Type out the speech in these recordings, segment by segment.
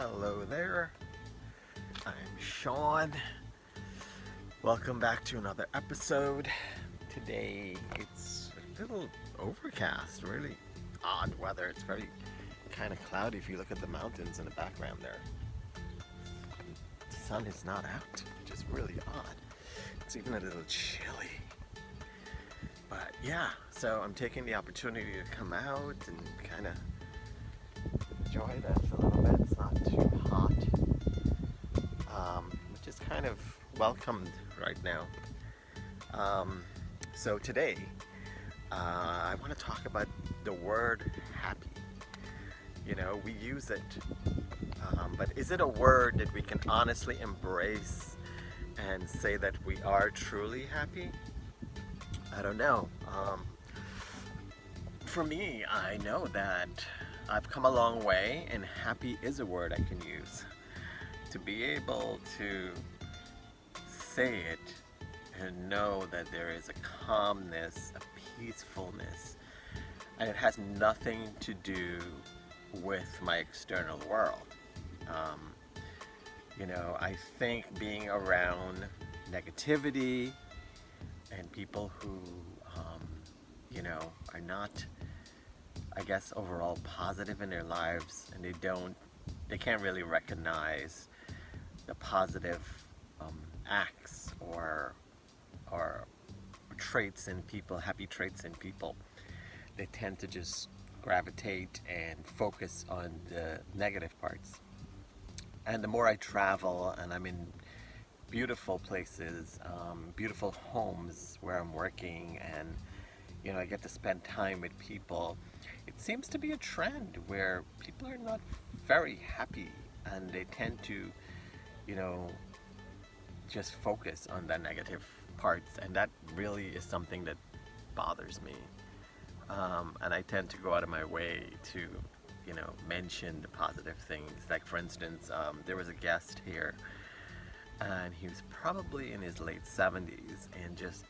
Hello there, I'm Sean. Welcome back to another episode. Today it's a little overcast, really odd weather. It's very kind of cloudy if you look at the mountains in the background there. The sun is not out, which is really odd. It's even a little chilly. But yeah, so I'm taking the opportunity to come out and kind of enjoy this a little bit. It's not too hot, which is kind of welcomed right now. So today, I want to talk about the word happy. You know, we use it, but is it a word that we can honestly embrace and say that we are truly happy? I don't know. For me, I know that I've come a long way, and happy is a word I can use. To be able to say it and know that there is a calmness, a peacefulness, and it has nothing to do with my external world. I think being around negativity and people who, are not, I guess, overall positive in their lives, and they can't really recognize the positive acts or traits in people, happy traits in people. They tend to just gravitate and focus on the negative parts. And the more I travel and I'm in beautiful places, beautiful homes where I'm working, and I get to spend time with people, it seems to be a trend where people are not very happy, and they tend to, just focus on the negative parts, and that really is something that bothers me. And I tend to go out of my way to, mention the positive things. Like, for instance, there was a guest here, and he was probably in his late 70s and just,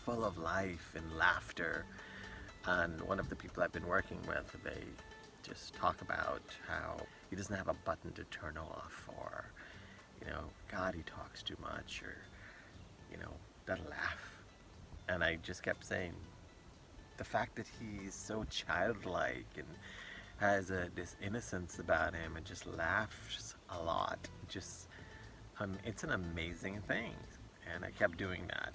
full of life and laughter. And one of the people I've been working with, they just talk about how he doesn't have a button to turn off, or, God, he talks too much, or, doesn't laugh. And I just kept saying, the fact that he's so childlike and has this innocence about him and just laughs a lot, it's an amazing thing. And I kept doing that.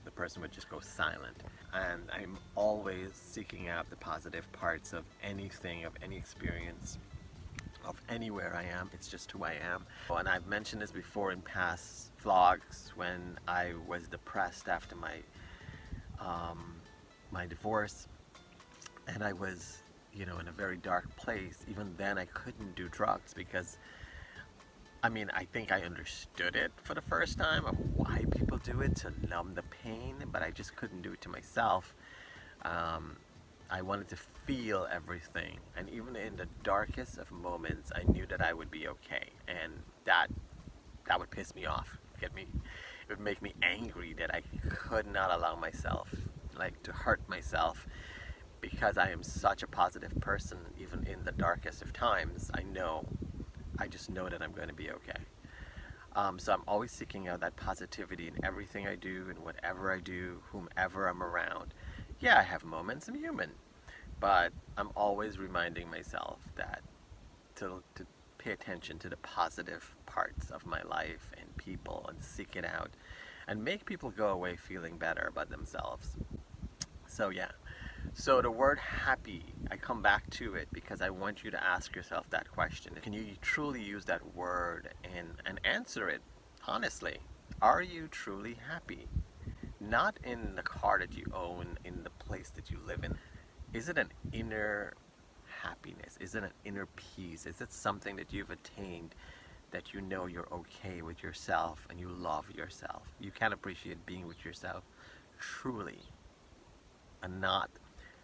The person would just go silent. And I'm always seeking out the positive parts of anything, of any experience, of anywhere I am. It's just who I am. And I've mentioned this before in past vlogs, when I was depressed after my divorce, and I was, in a very dark place. Even then, I couldn't do drugs because, I think I understood it for the first time of why people do it, to numb the pain, but I just couldn't do it to myself. I wanted to feel everything, and even in the darkest of moments, I knew that I would be okay, and that would piss me off, it would make me angry that I could not allow myself, to hurt myself, because I am such a positive person. Even in the darkest of times, I just know that I'm going to be okay. So I'm always seeking out that positivity in everything I do and whatever I do, whomever I'm around. Yeah, I have moments, I'm human, but I'm always reminding myself that to pay attention to the positive parts of my life and people, and seek it out and make people go away feeling better about themselves. So yeah, so the word happy, I come back to it because I want you to ask yourself that question. Can you truly use that word and answer it honestly? Are you truly happy? Not in the car that you own, in the place that you live in. Is it an inner happiness? Is it an inner peace? Is it something that you've attained, that you're okay with yourself and you love yourself? You can appreciate being with yourself truly, and not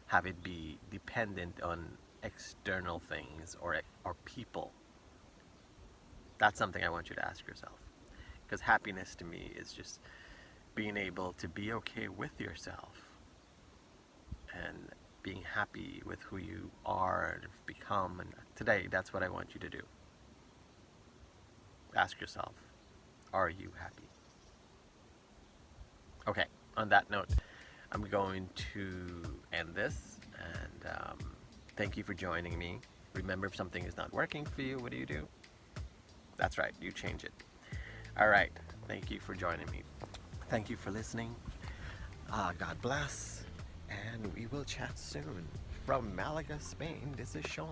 have it be dependent on external things or people. That's something I want you to ask yourself. Because happiness to me is just being able to be okay with yourself and being happy with who you are and have become, and Today, that's what I want you to do. Ask yourself, are you happy? Okay, on that note, I'm going to end this, and thank you for joining me. Remember, if something is not working for you, what do? That's right, you change it. All right, thank you for joining me. Thank you for listening. God bless, and we will chat soon. From Malaga, Spain, this is Sean.